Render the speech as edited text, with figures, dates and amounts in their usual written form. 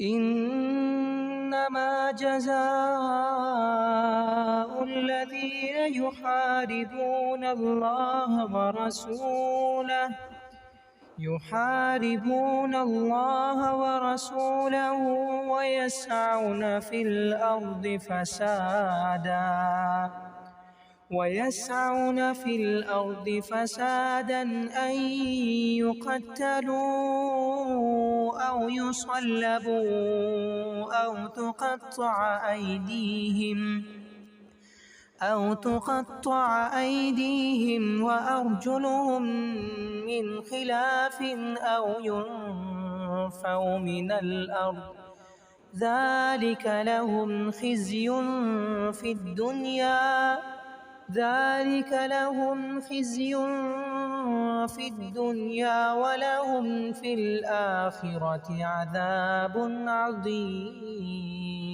إنما جزاء الذين يحاربون الله ورسوله ويسعون في الأرض فسادا أن يقتلوا أو يصلبوا أو تقطع أيديهم وأرجلهم من خلاف أو ينفوا من الأرض ذلك لهم خزي في الدنيا ولهم في الآخرة عذاب عظيم.